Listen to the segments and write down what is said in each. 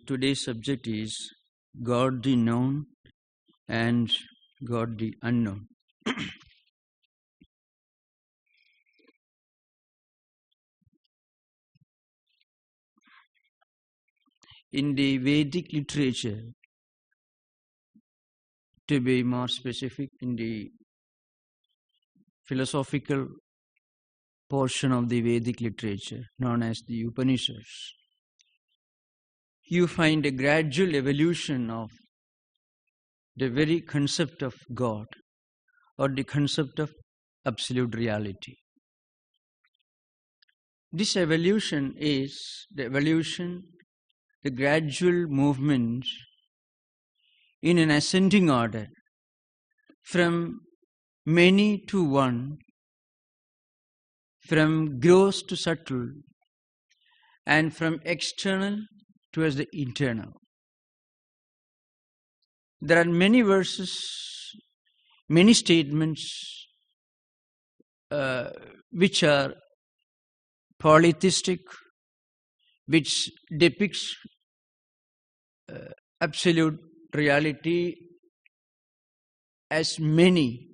Today's subject is God the known and God the unknown. In the Vedic literature, to be more specific, in the philosophical portion of the Vedic literature known as the Upanishads, you find a gradual evolution of the very concept of God or the concept of absolute reality. This evolution is the gradual movement in an ascending order from many to one, from gross to subtle, and from external towards the internal. There are many verses, many statements which are polytheistic, which depicts absolute reality as many.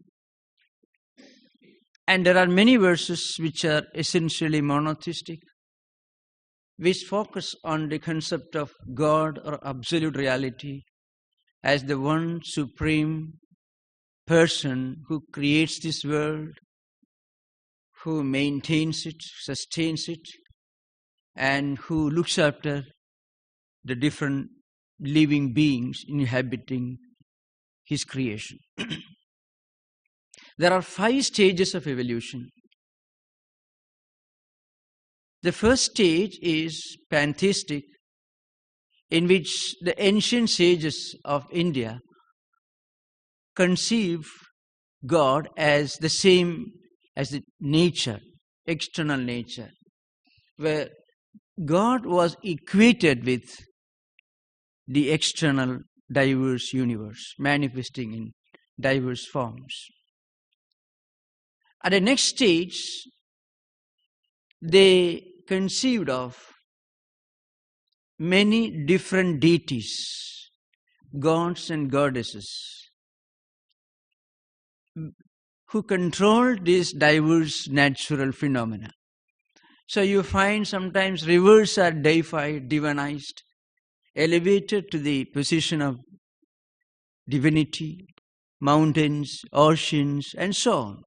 And there are many verses which are essentially monotheistic, which focus on the concept of God or absolute reality as the one supreme person who creates this world, who maintains it, sustains it, and who looks after the different living beings inhabiting his creation. There are 5 stages of evolution. The first stage is pantheistic, in which the ancient sages of India conceive God as the same as the nature, external nature, where God was equated with the external diverse universe, manifesting in diverse forms. At the next stage, they conceived of many different deities, gods and goddesses, who controlled these diverse natural phenomena. So you find sometimes rivers are deified, divinized, elevated to the position of divinity, mountains, oceans, and so on.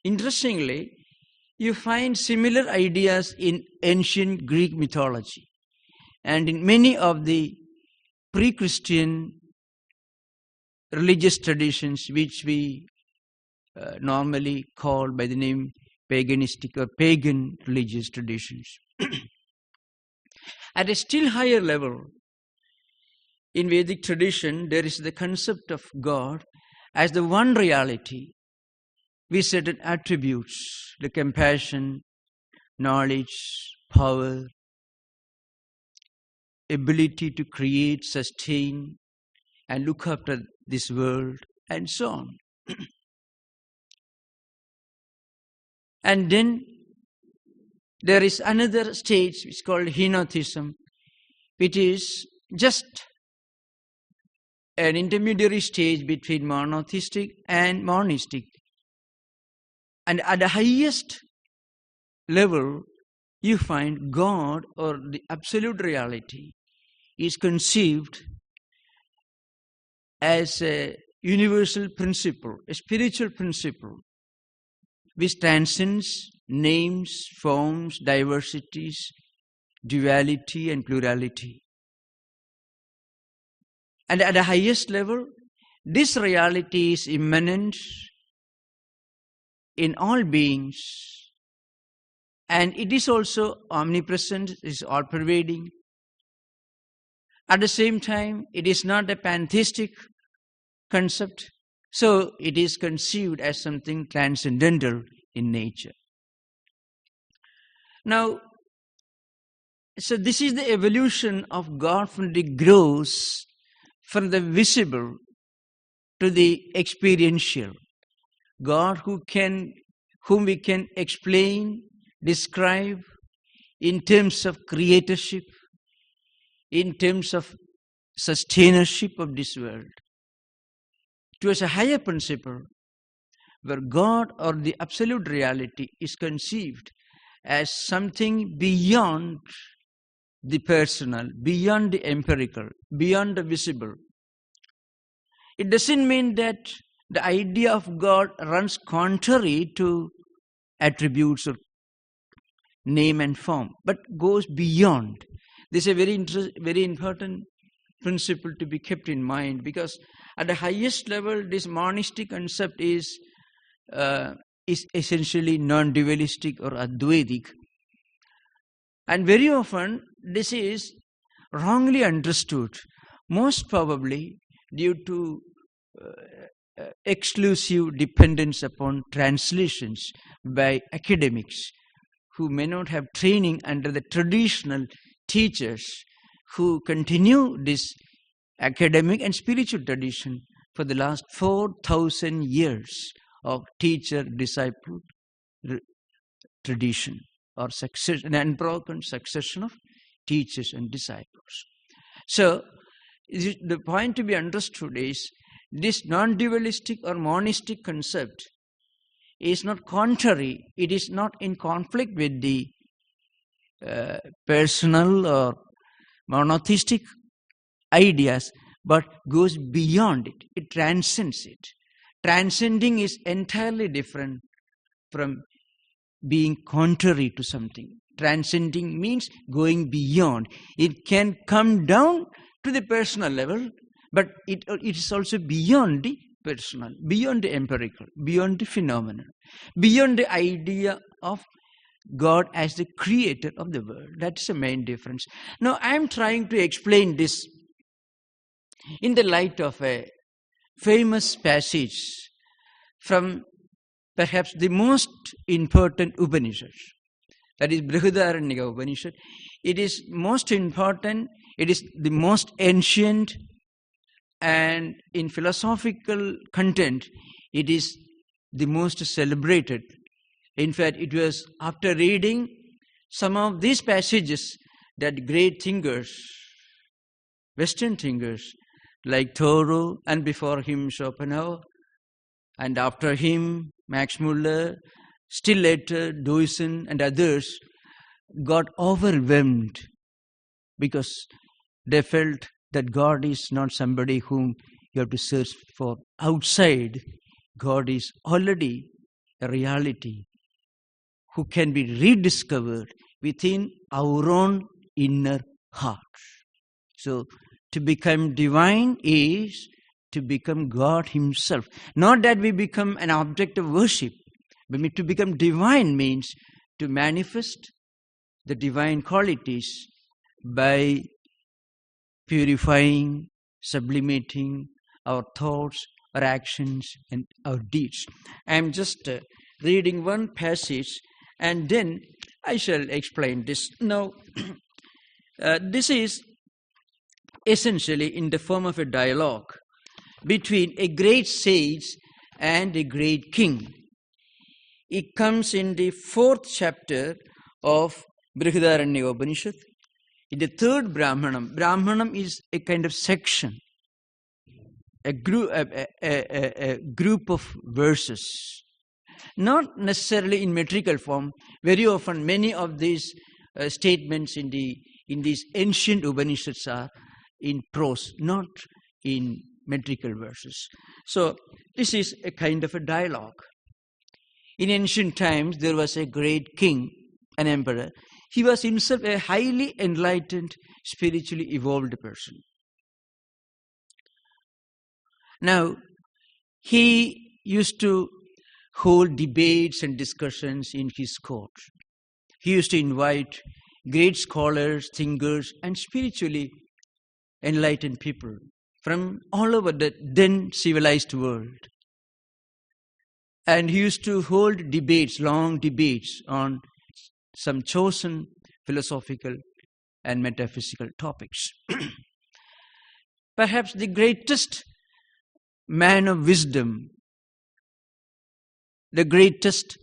Interestingly, you find similar ideas in ancient Greek mythology and in many of the pre-Christian religious traditions, which we normally call by the name paganistic or pagan religious traditions. At a still higher level, in Vedic tradition, there is the concept of God as the one reality with certain attributes, the compassion, knowledge, power, ability to create, sustain, and look after this world, and so on. And then there is another stage which is called henotheism, which is just an intermediary stage between monotheistic and monistic. And at the highest level, you find God or the absolute reality is conceived as a universal principle, a spiritual principle, which transcends names, forms, diversities, duality, and plurality. And at the highest level, this reality is immanent in all beings, and it is also omnipresent, it is all-pervading. At the same time, it is not a pantheistic concept, so it is conceived as something transcendental in nature. Now, so this is the evolution of God from the gross, from the visible to the experiential. God whom we can explain, describe in terms of creatorship, in terms of sustainership of this world towards a higher principle where God or the absolute reality is conceived as something beyond the personal, beyond the empirical, beyond the visible. It doesn't mean that the idea of God runs contrary to attributes or name and form, but goes beyond. This is a very important principle to be kept in mind, because at the highest level, this monastic concept is essentially non-dualistic or Advaitic. And very often, this is wrongly understood, most probably due to exclusive dependence upon translations by academics who may not have training under the traditional teachers who continue this academic and spiritual tradition for the last 4,000 years of teacher-disciple tradition, or succession, an unbroken succession of teachers and disciples. So, the point to be understood is this non-dualistic or monistic concept is not contrary, it is not in conflict with the personal or monotheistic ideas, but goes beyond it. It transcends it. Transcending is entirely different from being contrary to something. Transcending means going beyond. It can come down to the personal level, but it is also beyond the personal, beyond the empirical, beyond the phenomenon, beyond the idea of God as the creator of the world. That's the main difference. Now, I am trying to explain this in the light of a famous passage from perhaps the most important Upanishad, that is Brihadaranyaka Upanishad. It is most important, it is the most ancient, and in philosophical content, it is the most celebrated. In fact, it was after reading some of these passages that great thinkers, Western thinkers, like Thoreau, and before him Schopenhauer, and after him Max Muller, still later Deussen and others, got overwhelmed because they felt that God is not somebody whom you have to search for outside. God is already a reality who can be rediscovered within our own inner heart. So, to become divine is to become God Himself. Not that we become an object of worship, but to become divine means to manifest the divine qualities by purifying, sublimating our thoughts, our actions, and our deeds. I am just reading one passage, and then I shall explain this. Now, this is essentially in the form of a dialogue between a great sage and a great king. It comes in the 4th chapter of Brihadaranyaka Upanishad. In the 3rd Brahmanam, Brahmanam is a kind of section, a group of verses, not necessarily in metrical form. Very often, many of these statements in these ancient Upanishads are in prose, not in metrical verses. So, this is a kind of a dialogue. In ancient times, there was a great king, an emperor. He was himself a highly enlightened, spiritually evolved person. Now, he used to hold debates and discussions in his court. He used to invite great scholars, thinkers, and spiritually enlightened people from all over the then civilized world. And he used to hold debates, long debates on some chosen philosophical and metaphysical topics. Perhaps the greatest man of wisdom, the greatest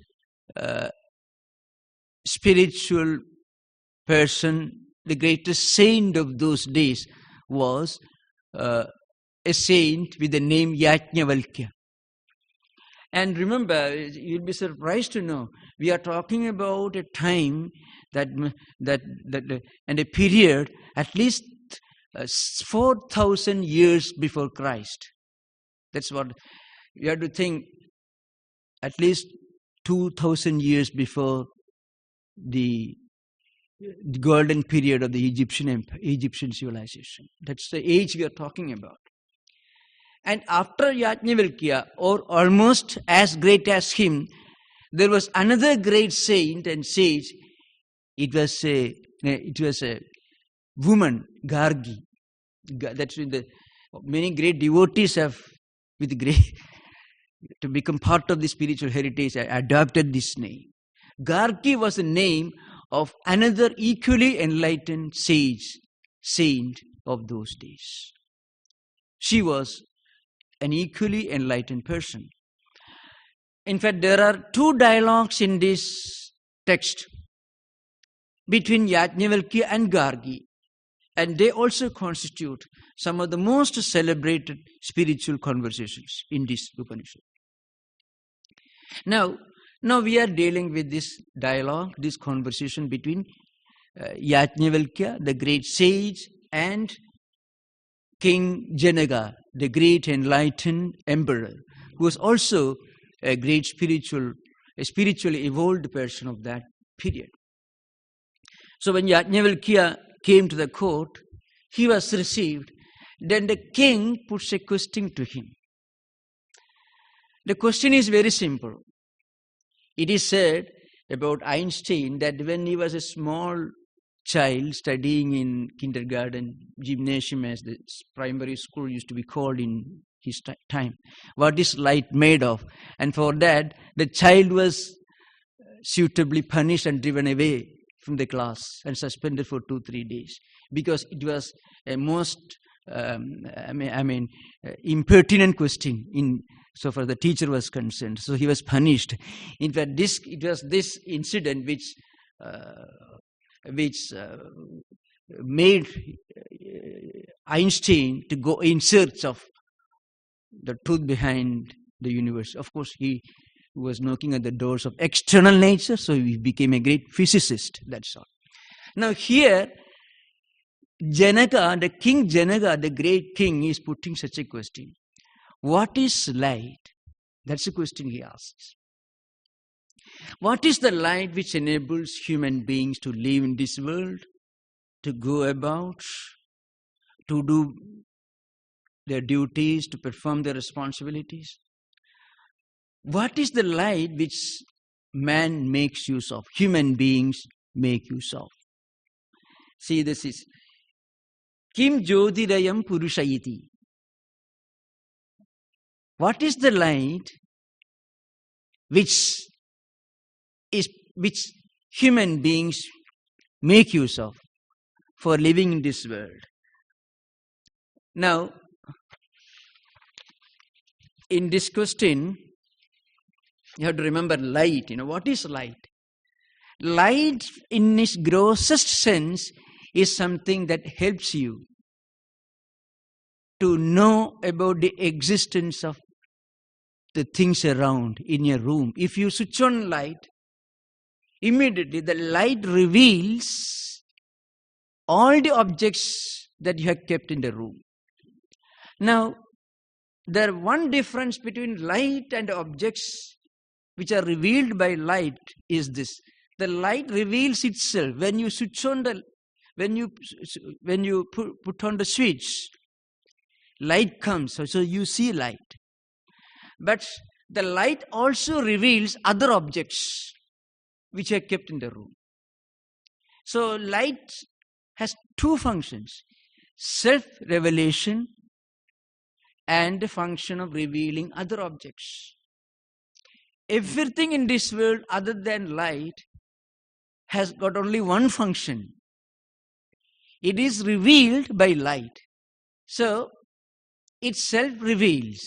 spiritual person the greatest saint of those days was a saint with the name Yajnavalkya. And remember, you'll be surprised to know, we are talking about a time and a period at least 4,000 years before Christ. That's what you have to think, at least 2,000 years before the golden period of the Egyptian civilization. That's the age we are talking about. And after Yajnavalkya, or almost as great as him, there was another great saint and sage. It was a woman, Gargi. That's the many great devotees have, to become part of the spiritual heritage, adopted this name. Gargi was the name of another equally enlightened saint of those days. She was an equally enlightened person. In fact, there are two dialogues in this text between Yajnavalkya and Gargi, and they also constitute some of the most celebrated spiritual conversations in this Upanishad. Now we are dealing with this dialogue, this conversation between Yajnavalkya, the great sage, and King Janaka, the great enlightened emperor, who was also a great spiritually evolved person of that period. So when Yajnavalkya came to the court, he was received. Then the king puts a question to him. The question is very simple. It is said about Einstein that when he was a small child studying in kindergarten, gymnasium as the primary school used to be called in his time, what is light made of? And for that, the child was suitably punished and driven away from the class and suspended for 2-3 days, because it was a most impertinent question so far the teacher was concerned. So he was punished. In fact, it was this incident which made Einstein to go in search of the truth behind the universe. Of course, he was knocking at the doors of external nature, so he became a great physicist. That's all. Now here, Janaka, the great king, is putting such a question. What is light? That's the question he asks. What is the light which enables human beings to live in this world, to go about, to do their duties, to perform their responsibilities? What is the light which man makes use of, human beings make use of? See, this is Kim Jyotirayam Purushayiti. What is the light which human beings make use of for living in this world? Now, in this question, you have to remember light. What is light? Light, in its grossest sense, is something that helps you to know about the existence of the things around in your room. If you switch on light, immediately the light reveals all the objects that you have kept in the room. Now, there one difference between light and objects which are revealed by light is this. The light reveals itself when you switch on when you put on the switch, light comes, so you see light. But the light also reveals other objects which are kept in the room. So light has two functions: self-revelation and the function of revealing other objects. Everything in this world other than light has got only one function. It is revealed by light. So it self-reveals.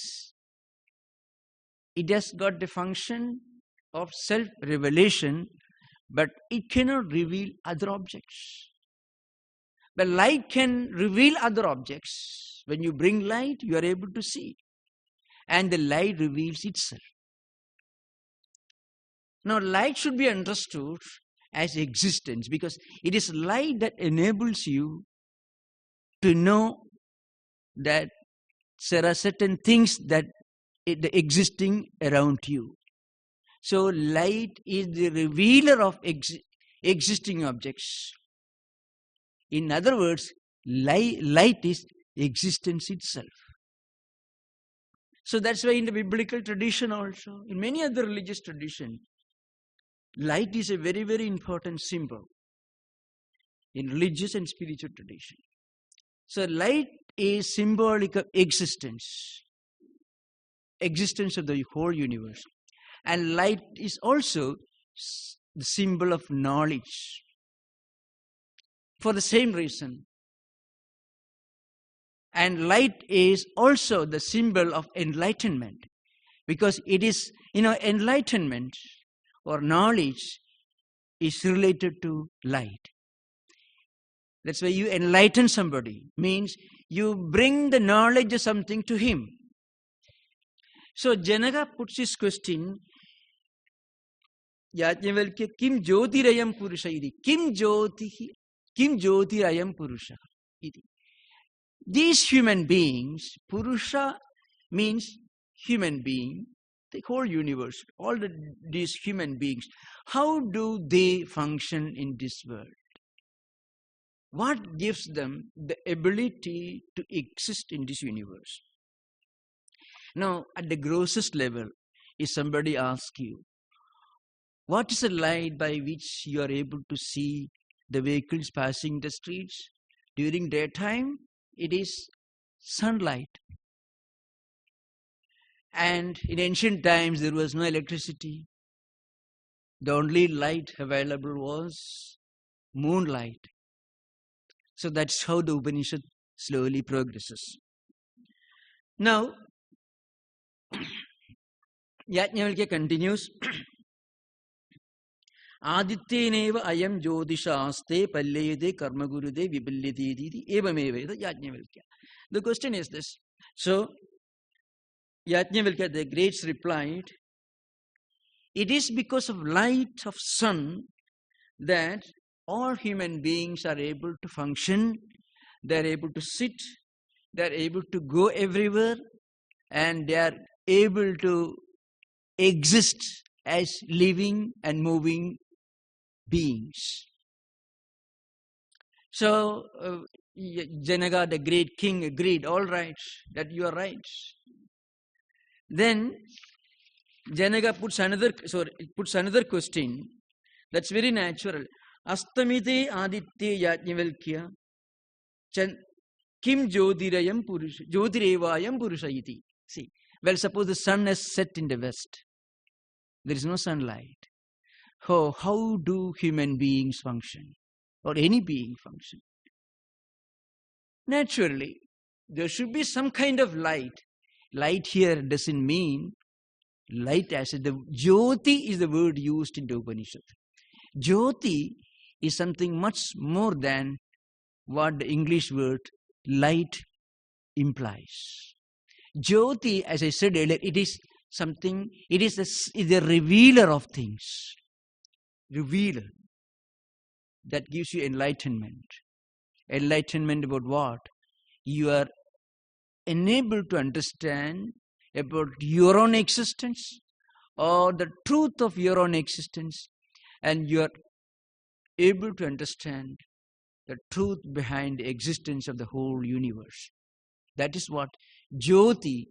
It has got the function of self-revelation, but it cannot reveal other objects. But light can reveal other objects. When you bring light, you are able to see. And the light reveals itself. Now, light should be understood as existence, because it is light that enables you to know that there are certain things that existing around you. So light is the revealer of existing objects. In other words, light is existence itself. So that's why in the biblical tradition also, in many other religious traditions, light is a very, very important symbol in religious and spiritual tradition. So light is symbolic of existence of the whole universe. And light is also the symbol of knowledge. For the same reason. And light is also the symbol of enlightenment. Because it is, enlightenment or knowledge is related to light. That's why you enlighten somebody. Means you bring the knowledge of something to him. So Janaka puts his question, Yajnavalkya kim jyotirayam purusha iti. Kim jyotirayam purusha iti. These human beings, purusha means human being, the whole universe, all these human beings, how do they function in this world? What gives them the ability to exist in this universe? Now, at the grossest level, if somebody asks you, what is the light by which you are able to see the vehicles passing the streets? During daytime, it is sunlight. And in ancient times, there was no electricity. The only light available was moonlight. So that's how the Upanishad slowly progresses. Now, Yajnavalkya continues, Adityeneva ayam jyotishaste palyayate karmagurude vipalyate evameva Yajnavalkya. The question is this. So, Yajnavalkya the great replied, it is because of light of sun that all human beings are able to function, they are able to sit, they are able to go everywhere, and they are able to exist as living and moving beings. So, Janaka, the great king, agreed, all right, that you are right. Then, Janaka puts another question that's very natural. Astamite aditya yajnavalkya kim jyotirayam purusha jyotirevayam purusha iti. See, well, suppose the sun has set in the west. There is no sunlight. How do human beings function? Or any being function? Naturally, there should be some kind of light. Light here doesn't mean light as the Jyoti is the word used in the Upanishad. Jyoti is something much more than what the English word light implies. Jyoti, as I said earlier, it is something, it is a revealer of things. Revealer. That gives you enlightenment. Enlightenment about what? You are enabled to understand about your own existence or the truth of your own existence, and you are able to understand the truth behind the existence of the whole universe. That is what Jyoti,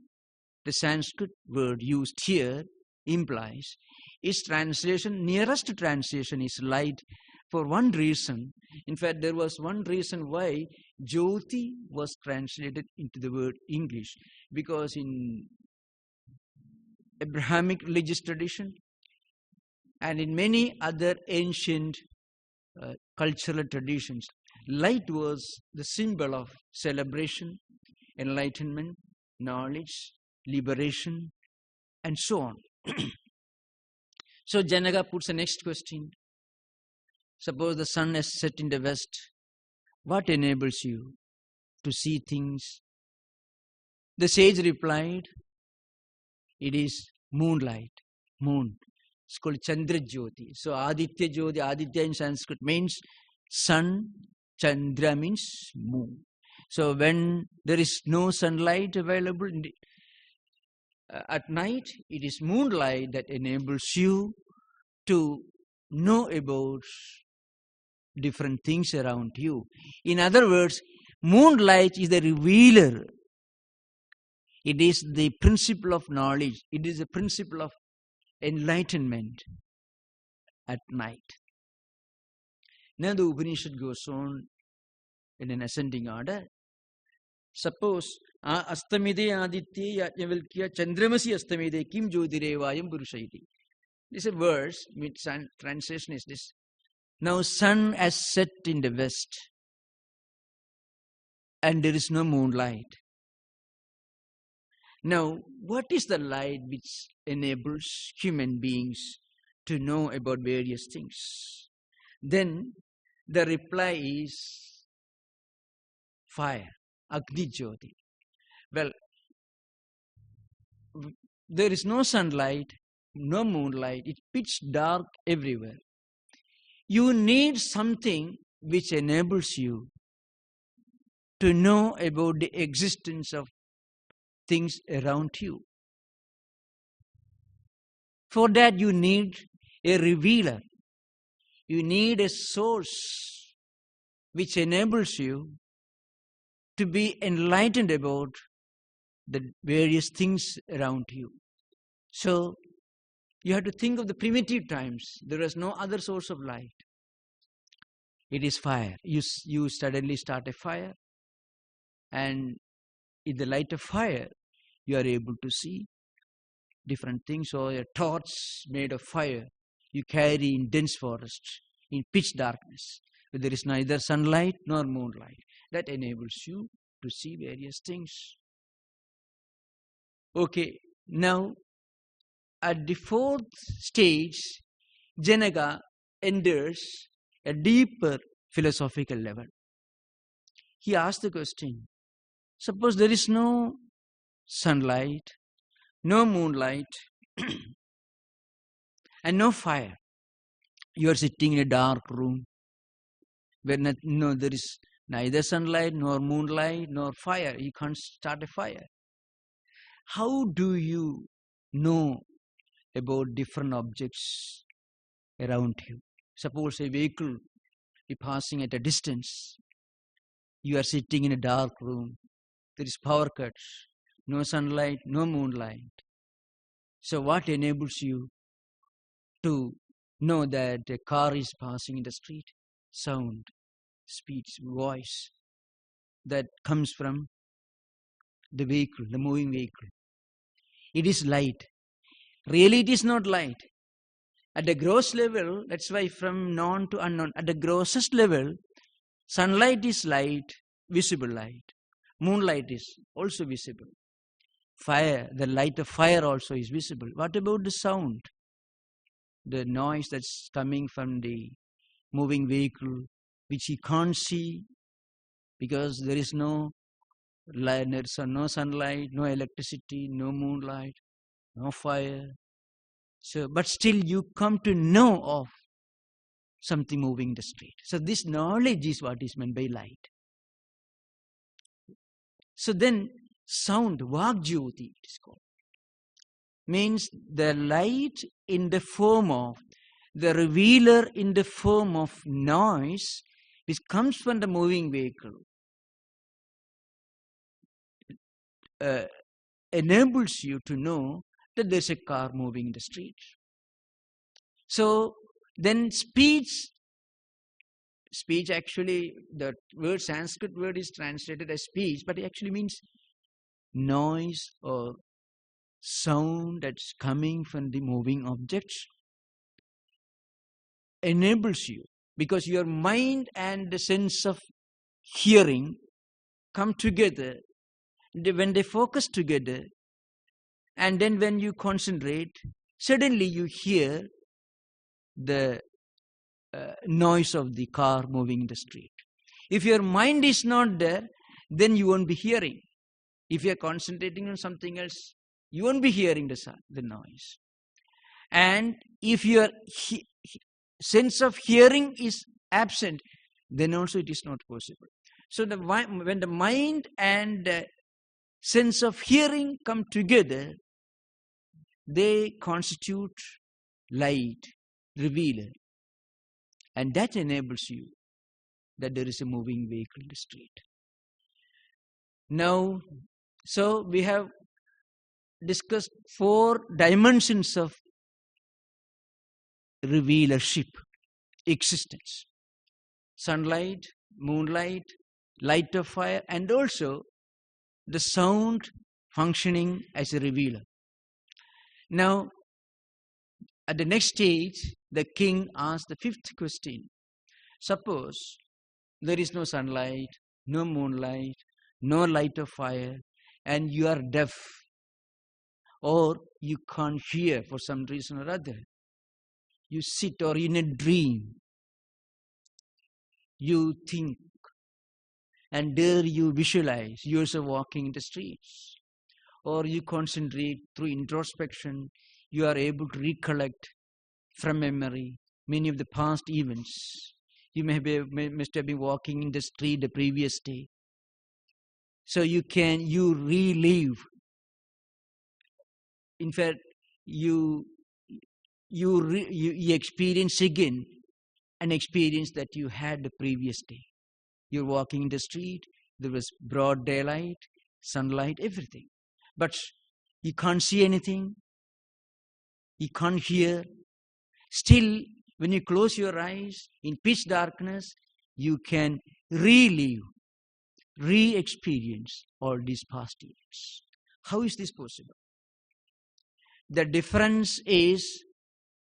the Sanskrit word used here, implies. Its translation, nearest translation is light, for one reason. In fact, there was one reason why Jyoti was translated into the word English, because in Abrahamic religious tradition and in many other ancient cultural traditions, light was the symbol of celebration, enlightenment, knowledge, liberation, and so on. So Janaka puts the next question. Suppose the sun has set in the west. what enables you to see things? The sage replied, it is moonlight, moon. It's called Chandra Jyoti. So Aditya Jyoti, Aditya in Sanskrit means sun, Chandra means moon. So when there is no sunlight available at night, it is moonlight that enables you to know about different things around you. In other words, moonlight is the revealer. It is the principle of knowledge. It is the principle of enlightenment at night. Now the Upanishad goes on in an ascending order. Suppose astamide aditya yajnavalkya chandramasi astamide kim jyotirevayam purushaiti. This is a verse, translation is this. Now sun has set in the west and there is no moonlight. Now, what is the light which enables human beings to know about various things? Then the reply is fire, Agni Jyoti. Well, there is no sunlight, no moonlight, it's pitch dark everywhere. You need something which enables you to know about the existence of things around you. For that you need a revealer. You need a source which enables you to be enlightened about the various things around you. So you have to think of the primitive times. There is no other source of light. It is fire. You suddenly start a fire, and in the light of fire, you are able to see different things, or a torch made of fire you carry in dense forests, in pitch darkness, where there is neither sunlight nor moonlight. That enables you to see various things. Okay, now at the fourth stage, Janaka enters a deeper philosophical level. He asked the question, suppose there is no sunlight, no moonlight, and no fire. You are sitting in a dark room where there is neither sunlight, nor moonlight, nor fire. You can't start a fire. How do you know about different objects around you? Suppose a vehicle is passing at a distance. You are sitting in a dark room. There is power cuts, no sunlight, no moonlight. So what enables you to know that a car is passing in the street? Sound, speech, voice that comes from the vehicle, the moving vehicle. It is light. Really, it is not light. At the gross level, that's why from known to unknown, at the grossest level, sunlight is light, visible light. Moonlight is also visible. Fire, the light of fire also is visible. What about the sound? The noise that's coming from the moving vehicle, which you can't see because there is no light, there's no sunlight, no electricity, no moonlight, no fire. So, but still you come to know of something moving in the street. So this knowledge is what is meant by light. So then sound, Vagjyoti it is called, means the light in the form of, the revealer in the form of noise which comes from the moving vehicle. Enables you to know that there's a car moving in the street. So then speech actually, the word Sanskrit word is translated as speech, but it actually means noise or sound that's coming from the moving objects. Enables you, because your mind and the sense of hearing come together. When they focus together, and then when you concentrate, suddenly you hear the noise of the car moving in the street. If your mind is not there, then you won't be hearing. If you are concentrating on something else, you won't be hearing the noise. And if your sense of hearing is absent, then also it is not possible. So when the mind and sense of hearing come together, they constitute light, revealer. And that enables you that there is a moving vehicle in the street. Now, so we have discussed 4 dimensions of revealership, existence. Sunlight, moonlight, light of fire, and also the sound functioning as a revealer. Now, at the next stage, the king asked the 5th question. Suppose there is no sunlight, no moonlight, no light of fire, and you are deaf, or you can't hear for some reason or other. You sit or in a dream, you think, and there you visualize yourself walking in the streets, or you concentrate through introspection, you are able to recollect from memory many of the past events. You must have been walking in the street the previous day. So you relive. In fact, you experience again an experience that you had the previous day. You're walking in the street, there was broad daylight, sunlight, everything. But you can't see anything, you can't hear. Still, when you close your eyes in pitch darkness, you can relive, re-experience all these past events. How is this possible? The difference is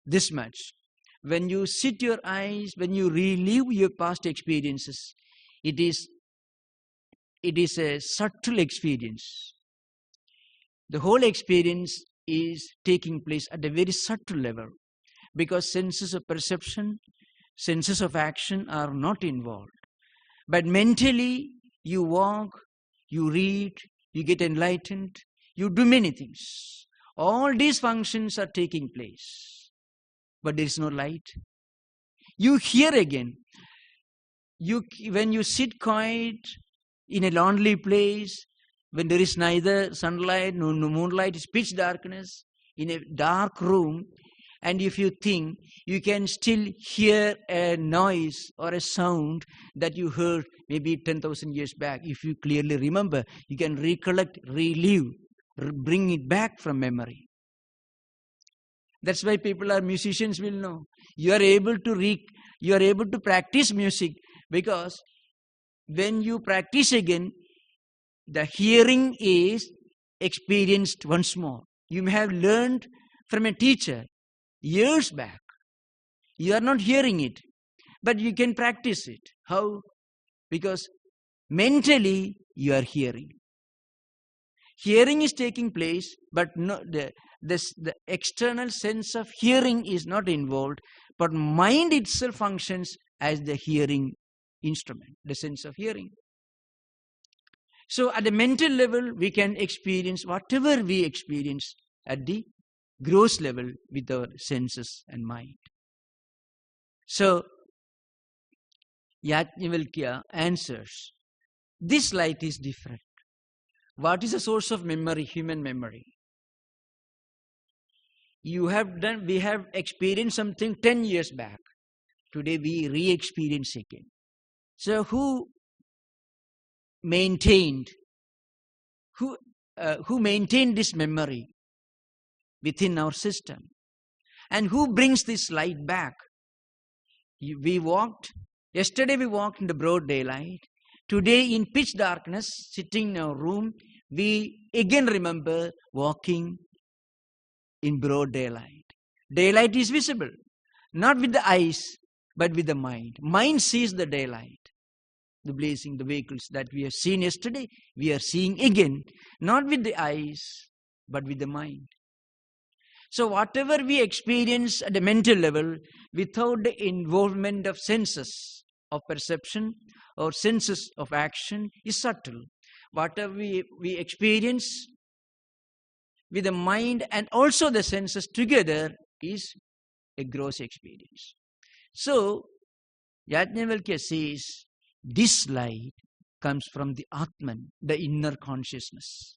this much. When you sit your eyes, when you relive your past experiences, it is a subtle experience. The whole experience is taking place at a very subtle level, because senses of perception, senses of action are not involved. But mentally, you walk, you read, you get enlightened, you do many things. All these functions are taking place, but there is no light. You hear again. When you sit quiet in a lonely place, when there is neither sunlight nor moonlight, it's pitch darkness, in a dark room, and if you think, you can still hear a noise or a sound that you heard maybe 10,000 years back. If you clearly remember, you can recollect, relive, bring it back from memory. That's why people are musicians will know. You are able to practice music, because when you practice again, the hearing is experienced once more. You may have learned from a teacher years back. You are not hearing it, but you can practice it. How? Because mentally you are hearing. Hearing is taking place, but the external sense of hearing is not involved, but mind itself functions as the hearing instrument, the sense of hearing. So at the mental level, we can experience whatever we experience at the gross level with our senses and mind. So Yajnavalkya answers, this light is different. What is the source of memory, human memory? We have experienced something 10 years back. Today we re-experience again. So who maintained this memory within our system? And who brings this light back? Yesterday we walked in the broad daylight. Today in pitch darkness, sitting in our room, we again remember walking in broad daylight. Daylight is visible, not with the eyes, but with the mind. Mind sees the daylight, the blazing, the vehicles that we have seen yesterday, we are seeing again, not with the eyes, but with the mind. So whatever we experience at the mental level, without the involvement of senses, of perception or senses of action is subtle. Whatever we experience with the mind and also the senses together is a gross experience. So, Yajnavalkya says, this light comes from the Atman, the inner consciousness,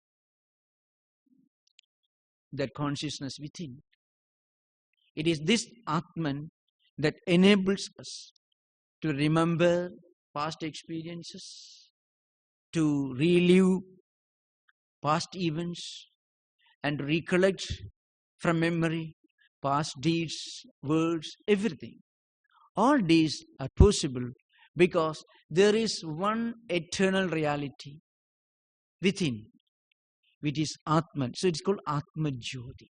that consciousness within. It is this Atman that enables us to remember past experiences, to relive past events, and recollect from memory past deeds, words, everything. All these are possible because there is one eternal reality within, which is Atman. So it's called Atma Jyoti.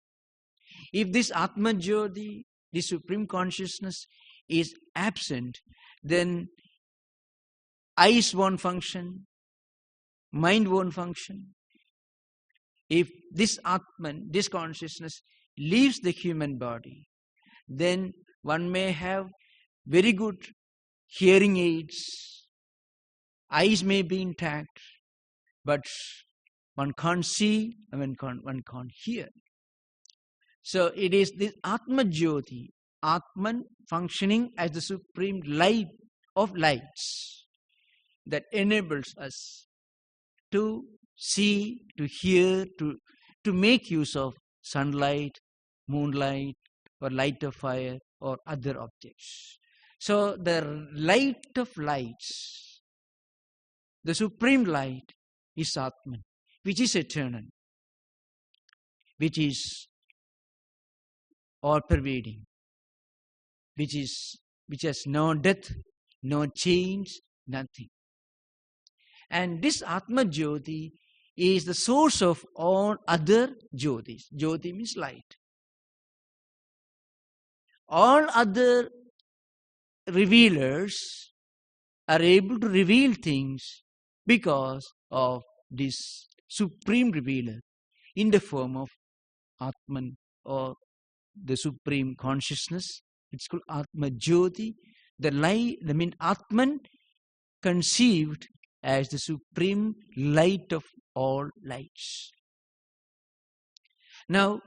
If this Atma Jyoti, the supreme consciousness, is absent, then eyes won't function, mind won't function. If this Atman, this consciousness, leaves the human body, then one may have very good hearing aids, eyes may be intact, but one can't see and one can't hear. So it is this Atma Jyoti, Atman functioning as the supreme light of lights, that enables us to see, to hear, to make use of sunlight, moonlight, or light of fire, or other objects. So the light of lights, the supreme light, is Atman, which is eternal, which is all-pervading, which has no death, no change, nothing. And this Atma Jyoti is the source of all other Jyotis. Jyoti means light. All other revealers are able to reveal things because of this supreme revealer in the form of Atman, or the supreme consciousness. It's called Atma Jyoti. The light, Atman conceived as the supreme light of all lights. Now,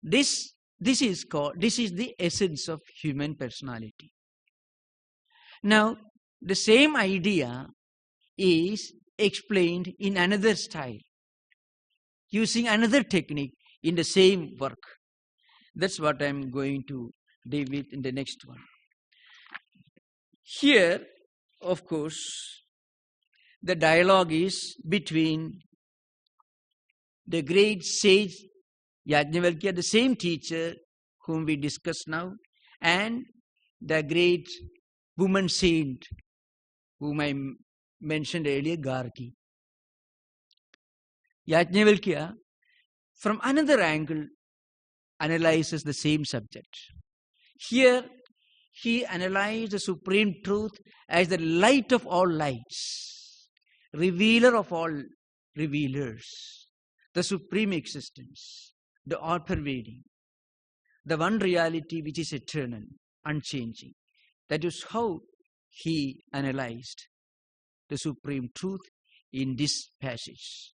this is the essence of human personality. Now, the same idea is explained in another style, using another technique in the same work. That's what I'm going to deal with in the next one. Here, of course, the dialogue is between the great sage Yajnavalkya, the same teacher whom we discussed now, and the great woman saint whom I mentioned earlier, Gargi. Yajnavalkya, from another angle, analyzes the same subject. Here, he analyzed the supreme truth as the light of all lights, revealer of all revealers, the supreme existence, the all-pervading, the one reality which is eternal, unchanging. That is how he analyzed the supreme truth in this passage.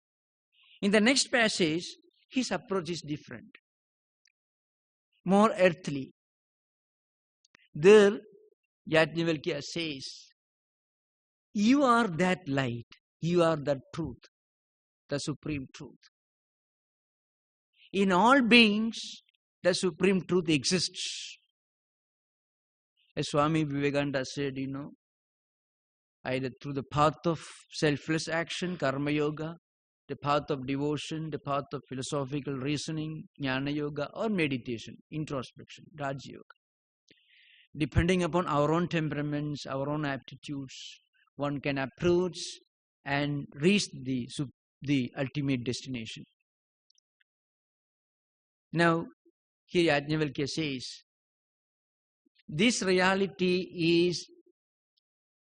In the next passage, his approach is different, more earthly. There, Yajnavalkya says, you are that light, you are that truth, the supreme truth. In all beings, the supreme truth exists. As Swami Vivekananda said, either through the path of selfless action, karma yoga, the path of devotion, the path of philosophical reasoning, jnana yoga, or meditation, introspection, Raj Yoga. Depending upon our own temperaments, our own aptitudes, one can approach and reach the ultimate destination. Now, here Yajnavalkya says, this reality is,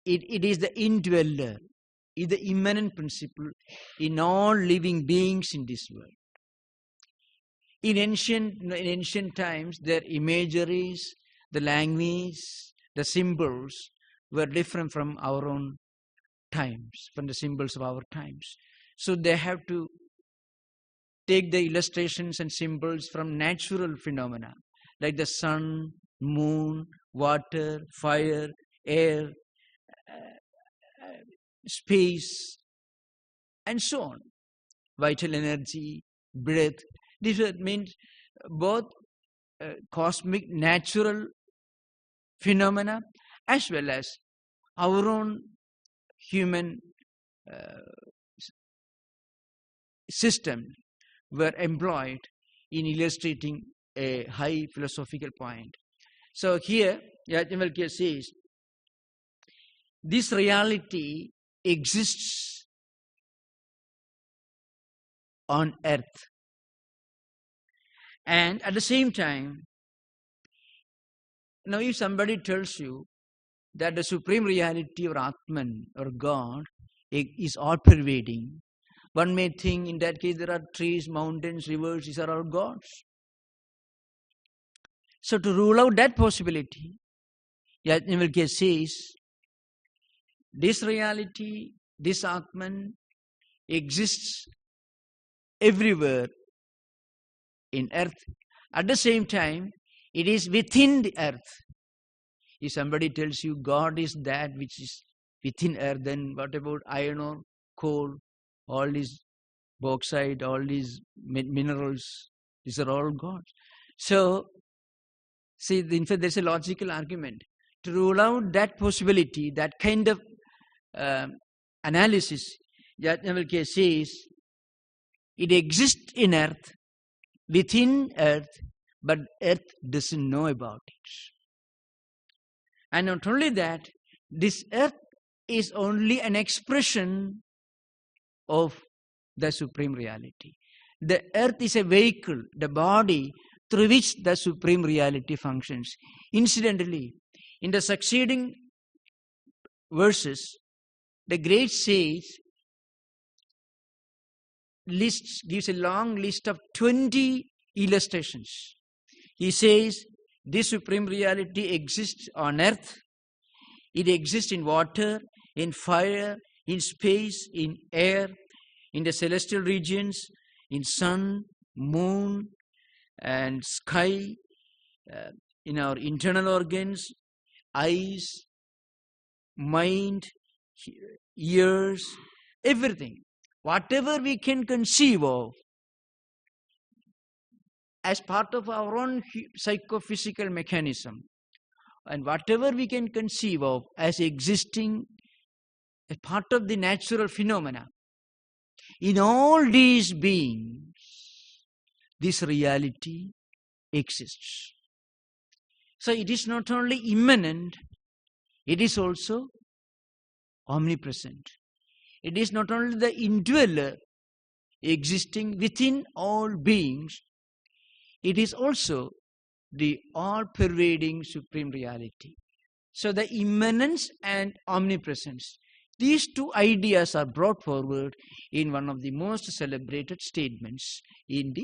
it is the indweller, is the immanent principle in all living beings in this world. In ancient times, their imageries, the language, the symbols were different from our own times, from the symbols of our times. So they have to take the illustrations and symbols from natural phenomena like the sun, moon, water, fire, air, space, and so on. Vital energy, breath. These means both cosmic, natural phenomena as well as our own human system were employed in illustrating a high philosophical point. So here, Yajnavalkya says, this reality exists on earth. And at the same time, now if somebody tells you that the supreme reality or Atman or God is all-pervading, one may think in that case there are trees, mountains, rivers, these are all gods. So to rule out that possibility, Yajnavalkya says, this reality, this Atman exists everywhere in earth. At the same time, it is within the earth. If somebody tells you God is that which is within earth, then what about iron ore, coal, all these bauxite, all these minerals? These are all gods. So, see, in fact, there's a logical argument. To rule out that possibility, that kind of analysis, Yajnavalkya says, it exists in earth, within earth, but earth doesn't know about it. And not only that, this earth is only an expression of the supreme reality. The earth is a vehicle, the body through which the supreme reality functions. Incidentally, in the succeeding verses, the great sage gives a long list of 20 illustrations. He says, this supreme reality exists on earth, it exists in water, in fire, in space, in air, in the celestial regions, in sun, moon, and sky, in our internal organs, eyes, mind, ears, everything. Whatever we can conceive of as part of our own psychophysical mechanism, and whatever we can conceive of as existing as part of the natural phenomena, in all these beings, this reality exists. So it is not only immanent, it is also omnipresent. It is not only the indweller existing within all beings, it is also the all-pervading supreme reality. So the immanence and omnipresence, these two ideas are brought forward in one of the most celebrated statements in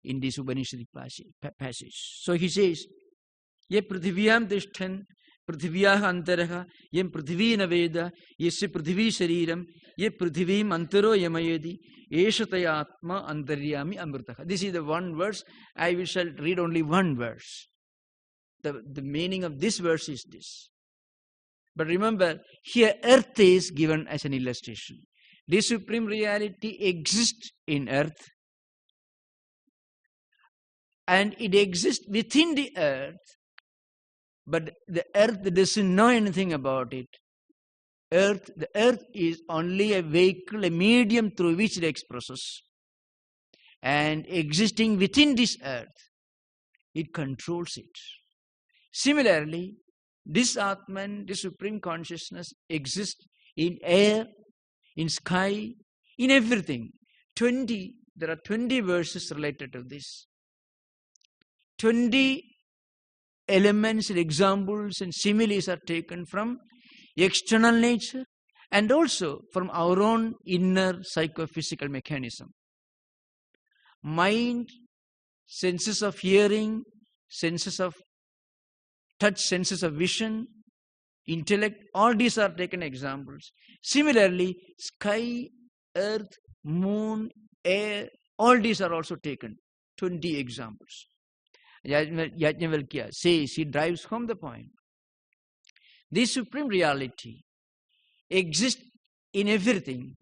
this Upanishadic passage. So he says, Ye prithiviyam tishtan prithiviyah antaraha yem prithivina veda yesya prithvi shariram ye prithivim antaro yamayedi eshataya atma antaryami amritaha. This is the one verse. I shall read only one verse. The meaning of this verse is this. But remember, here earth is given as an illustration. This supreme reality exists in earth, and it exists within the earth, but the earth doesn't know anything about it. The earth is only a vehicle, a medium through which it expresses. And existing within this earth, it controls it. Similarly, this Atman, this supreme consciousness, exists in air, in sky, in everything. There are 20 verses related to this. 20 elements and examples and similes are taken from external nature and also from our own inner psychophysical mechanism. Mind, senses of hearing, senses of touch, senses of vision, intellect, all these are taken examples. Similarly, sky, earth, moon, air, all these are also taken. 20 examples. Yajnavalkya says, he drives home the point. This supreme reality exists in everything.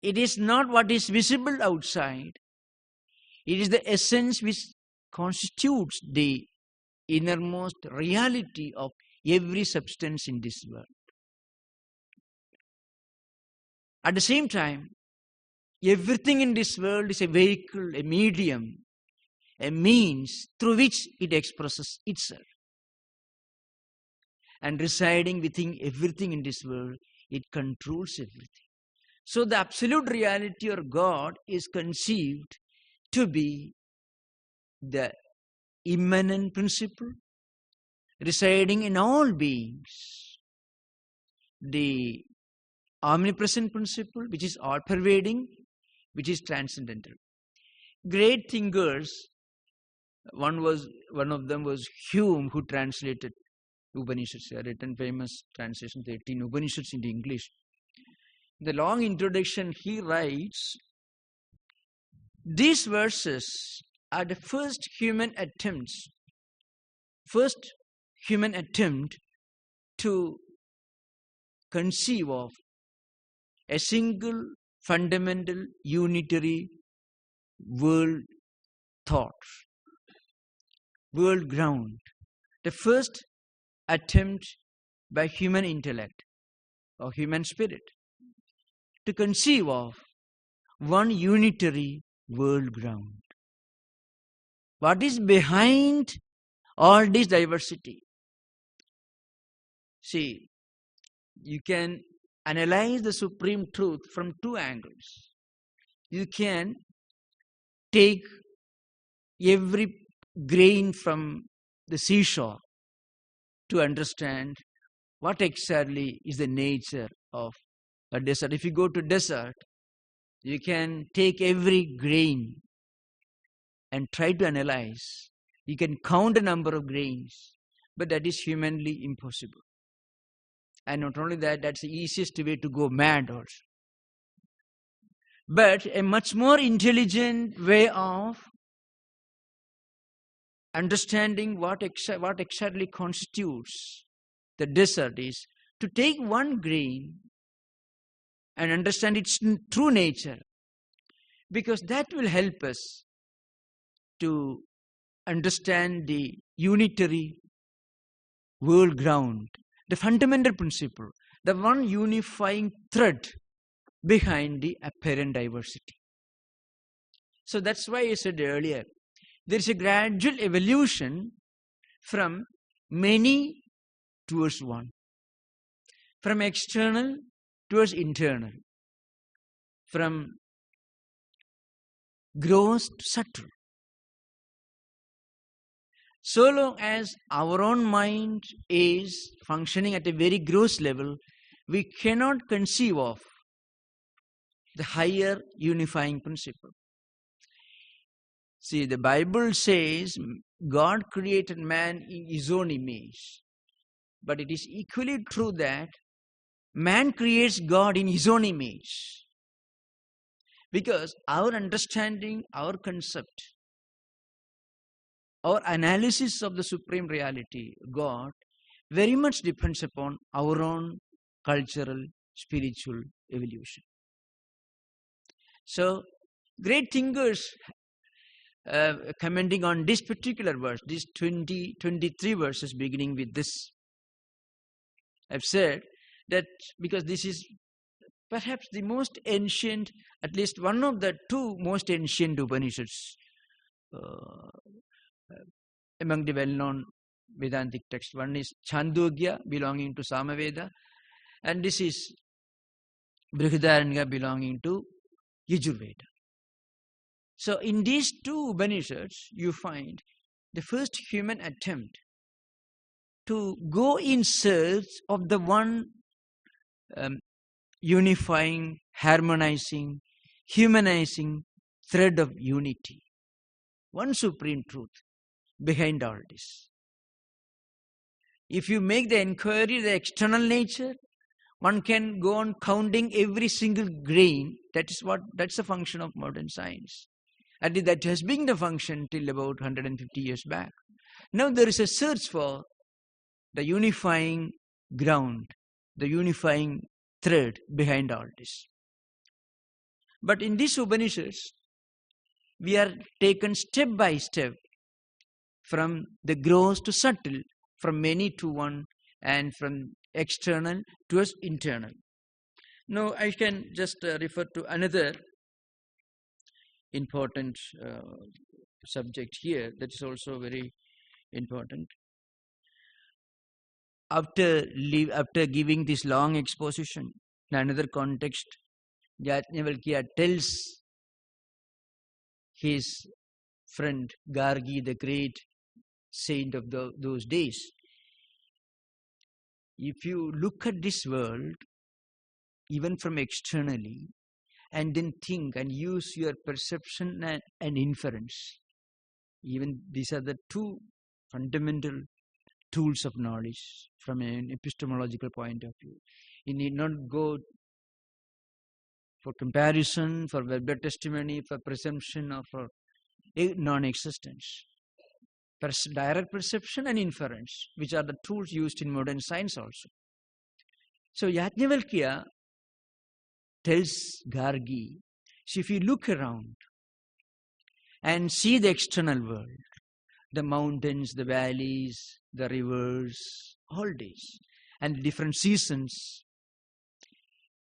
It is not what is visible outside. It is the essence which constitutes the innermost reality of every substance in this world. At the same time, everything in this world is a vehicle, a medium, a means through which it expresses itself. And residing within everything in this world, it controls everything. So the absolute reality or God is conceived to be the immanent principle residing in all beings, the omnipresent principle which is all-pervading, which is transcendental. Great thinkers, one of them was Hume, who translated Upanishads. He had written famous translation, 13 Upanishads into English. In the long introduction, he writes, these verses are the first human attempt to conceive of a single fundamental unitary world thought, world ground. The first attempt by human intellect or human spirit to conceive of one unitary world ground. What is behind all this diversity? See, you can analyze the supreme truth from two angles. You can take every grain from the seashore to understand what exactly is the nature of a desert. If you go to desert, you can take every grain and try to analyze. You can count the number of grains, but that is humanly impossible. And not only that, that's the easiest way to go mad also. But a much more intelligent way of understanding what exactly constitutes the desert is to take one grain and understand its true nature, because that will help us to understand the unitary world ground, the fundamental principle, the one unifying thread behind the apparent diversity. So that's why I said earlier, there is a gradual evolution from many towards one, from external towards internal, from gross to subtle. So long as our own mind is functioning at a very gross level, we cannot conceive of the higher unifying principle. See, the Bible says God created man in his own image. But it is equally true that man creates God in his own image. Because our understanding, our concept, our analysis of the supreme reality, God, very much depends upon our own cultural, spiritual evolution. So, great thinkers commenting on this particular verse, these 23 verses beginning with this, I've said that because this is perhaps the most ancient, at least one of the two most ancient Upanishads among the well-known Vedantic texts. One is Chandogya, belonging to Samaveda, and this is Brihadaranyaka, belonging to Yajurveda. So in these two Upanishads, you find the first human attempt to go in search of the one unifying, harmonizing, humanizing thread of unity. One supreme truth behind all this. If you make the inquiry, the external nature, one can go on counting every single grain. That's the function of modern science. And that has been the function till about 150 years back. Now there is a search for the unifying ground, the unifying thread behind all this. But in these Upanishads, we are taken step by step from the gross to subtle, from many to one, and from external towards internal. Now I can just refer to another important subject here that is also very important. After giving this long exposition, in another context, Yajnavalkya tells his friend Gargi, the great saint of those days, if you look at this world, even from externally, and then think and use your perception and inference, even these are the two fundamental tools of knowledge from an epistemological point of view. You need not go for comparison, for verbal testimony, for presumption, or for non-existence. Direct perception and inference, which are the tools used in modern science also. So Yajnavalkya tells Gargi, so if you look around and see the external world, the mountains, the valleys, the rivers, all these, and the different seasons,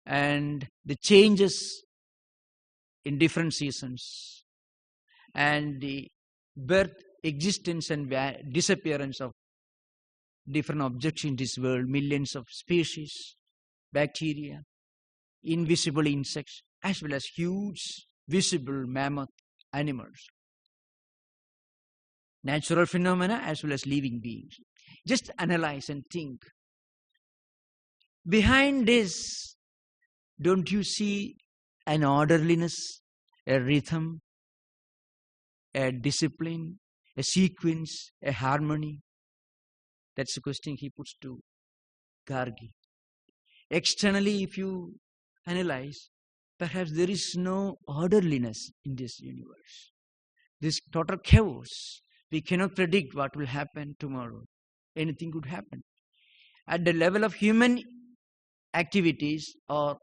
and the changes in different seasons, and the birth, existence and disappearance of different objects in this world, millions of species, bacteria, invisible insects, as well as huge visible mammoth animals, natural phenomena as well as living beings. Just analyze and think. Behind this, don't you see an orderliness, a rhythm, a discipline, a sequence, a harmony? That's the question he puts to Gargi. Externally, if you analyze, perhaps there is no orderliness in this universe. This total chaos. We cannot predict what will happen tomorrow. Anything could happen. At the level of human activities or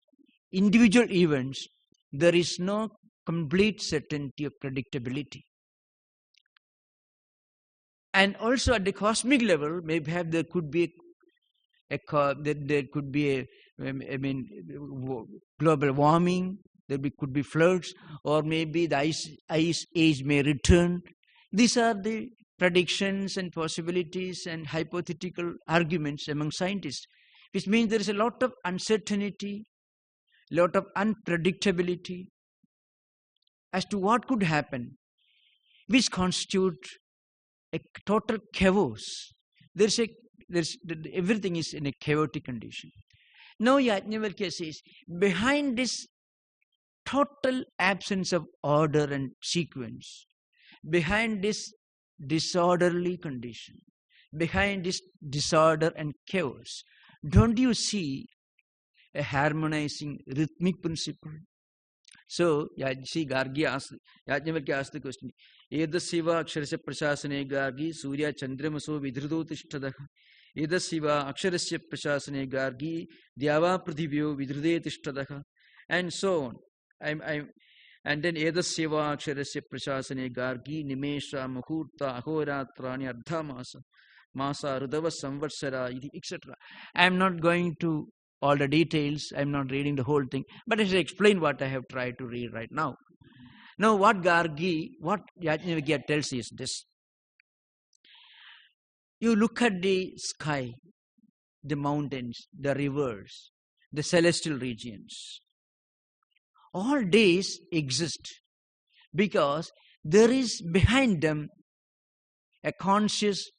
individual events, there is no complete certainty of predictability. And also at the cosmic level, maybe there could be global warming. Could be floods, or maybe the ice age may return. These are the predictions and possibilities and hypothetical arguments among scientists, which means there is a lot of uncertainty, lot of unpredictability as to what could happen, which constitute a total chaos. Everything is in a chaotic condition. Now Yajnavalkya says, behind this total absence of order and sequence, behind this disorderly condition, behind this disorder and chaos, don't you see a harmonizing rhythmic principle? So, Yajnavalkya asked the question, Edasiva Aksharasya Prashasane Gargi, Surya Chandramaso Vidrudo Tishtadaha, Edasiva Aksharasya Prashasane Gargi, Dyava Pradhivyo Vidrude Tishtadaha, and so on. And then Edasiva Aksharasya Prashasane Gargi, Nimesha, Muhurta, Ahoratrani, Ardhamasa, Masa, Rudava Samvatsara, etc. I am not going to all the details, I am not reading the whole thing, but I shall explain what I have tried to read right now. Now what Yajnavalkya tells is this. You look at the sky, the mountains, the rivers, the celestial regions. All these exist because there is behind them a conscious,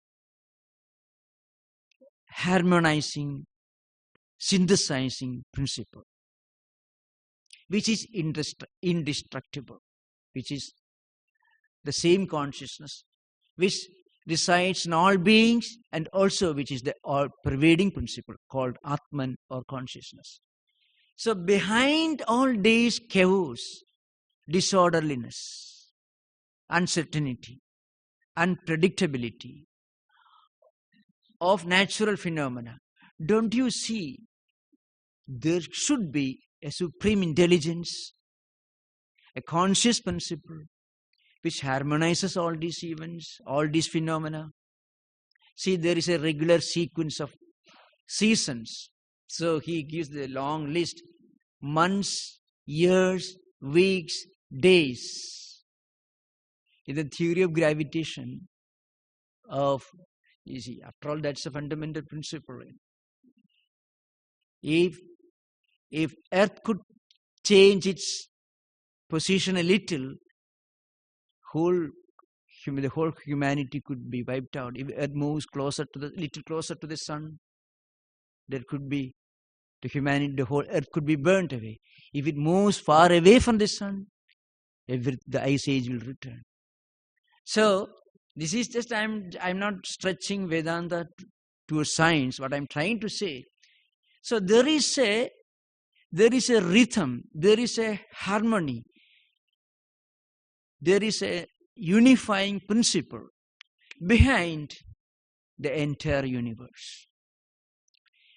harmonizing, synthesizing principle, which is indestructible, which is the same consciousness, which resides in all beings, and also which is the all-pervading principle called Atman or consciousness. So behind all these chaos, disorderliness, uncertainty, unpredictability of natural phenomena, don't you see there should be a supreme intelligence, a conscious principle which harmonizes all these events, all these phenomena? See, there is a regular sequence of seasons. So he gives the long list: months, years, weeks, days. In the theory of gravitation of, you see, after all, that's a fundamental principle. If Earth could change its position a little, the whole humanity could be wiped out. If Earth moves little closer to the sun, there could be the whole Earth could be burnt away. If it moves far away from the sun, the ice age will return. So this is just, I'm not stretching Vedanta to a science. What I'm trying to say. So there is a rhythm, there is a harmony, there is a unifying principle behind the entire universe,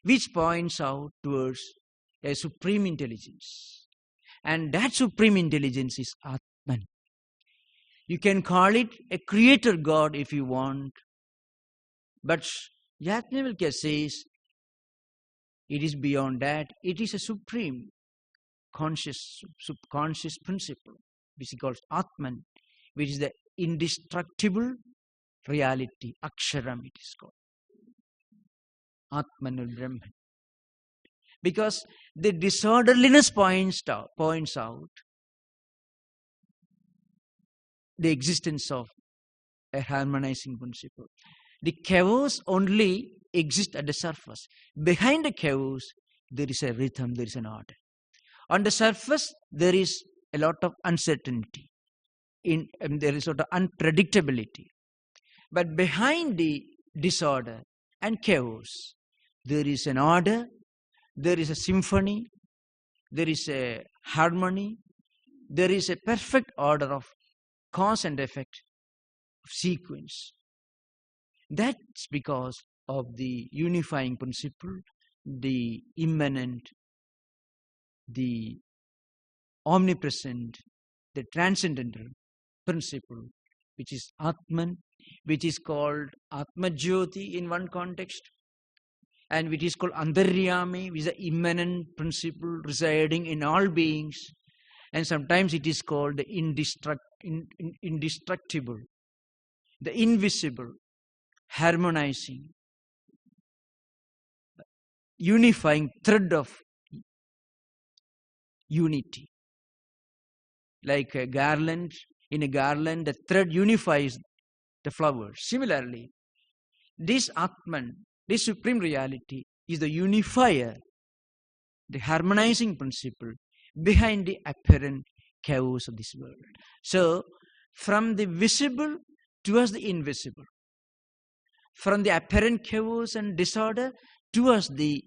which points out towards a supreme intelligence. And that supreme intelligence is Atman. You can call it a creator God if you want, but Yajnavalkya says it is beyond that. It is a supreme subconscious principle, which he calls Atman, which is the indestructible reality. Aksharam it is called. Atmanul Brahman. Because the disorderliness points out the existence of a harmonizing principle. The chaos only exists at the surface. Behind the chaos, there is a rhythm, there is an order. On the surface, there is a lot of uncertainty. There is a lot of unpredictability. But behind the disorder and chaos, there is an order, there is a symphony, there is a harmony, there is a perfect order of cause and effect, of sequence. That's because of the unifying principle, the immanent, the omnipresent, the transcendental principle, which is Atman, which is called Atmajyoti in one context, and which is called Antaryami, which is the immanent principle residing in all beings, and sometimes it is called the indestructible, the invisible, harmonizing, unifying thread of unity. Like a garland, in a garland, the thread unifies the flowers. Similarly, this Atman, this supreme reality, is the unifier, the harmonizing principle behind the apparent chaos of this world. So, from the visible towards the invisible, from the apparent chaos and disorder towards the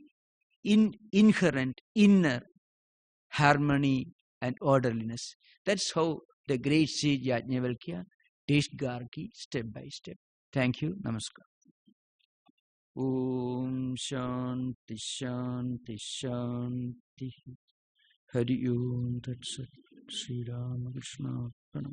inherent inner harmony and orderliness. That's how the great sage Yajnavalkya teached Gargi step by step. Thank you. Namaskar. Om Shanti Shanti Shanti. Hari Om Tat Sat. Sri Ramakrishna Order.